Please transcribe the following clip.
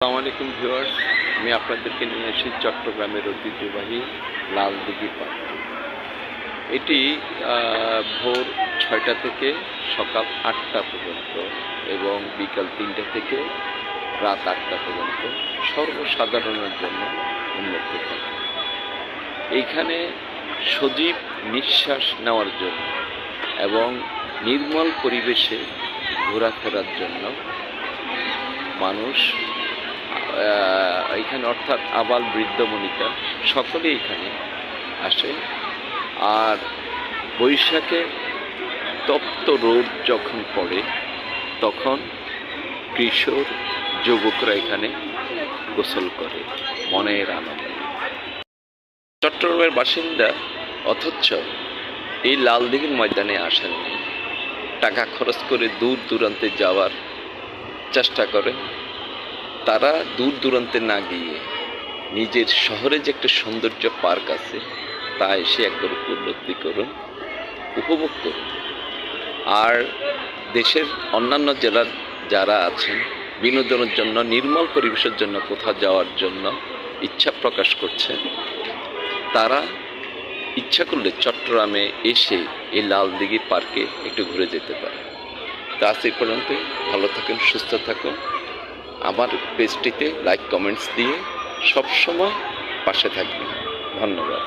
আসসালামু আলাইকুম ভিউয়ার্স, আমি আপনাদেরকে নিয়ে এসেছি চট্টগ্রামের ঐতিহ্যবাহী লালদিঘি পার্ক। এটি ভোর 6টা থেকে সকাল 8টা পর্যন্ত এবং বিকাল 3টা থেকে রাত 8টা পর্যন্ত সর্বসাধারণের জন্য উন্মুক্ত থাকে। এইখানে সজীব নিঃশ্বাস নেওয়ার জন্য এবং নির্মল পরিবেশে ঘোরাফেরার জন্য মানুষ এখানে অর্থাৎ আবাল বৃদ্ধ বনিতা সকলেই এখানে আসে। আর বৈশাখে তপ্ত রোদ যখন পড়ে তখন কিশোর যুবকরা এখানে গোসল করে মনের আনন্দে। চট্টগ্রামের বাসিন্দা অথচ এই লালদিঘির ময়দানে আসেননি, টাকা খরচ করে দূর দূরান্তে যাওয়ার চেষ্টা করে। তারা দূর দূরান্তে না গিয়ে নিজের শহরে যে একটা সৌন্দর্য পার্ক আছে তা এসে একবার উপলব্ধি করুন, উপভোগ করুন। আর দেশের অন্যান্য জেলার যারা আছেন বিনোদনের জন্য, নির্মল পরিবেশের জন্য কোথাও যাওয়ার জন্য ইচ্ছা প্রকাশ করছেন, তারা ইচ্ছা করলে চট্টগ্রামে এসে এই লালদিঘি পার্কে একটু ঘুরে যেতে পারে। তা আজ এই পর্যন্ত। ভালো থাকুন, সুস্থ থাকুন। আমার পেজটিতে লাইক কমেন্টস দিয়ে সবসময় পাশে থাকবেন। ধন্যবাদ।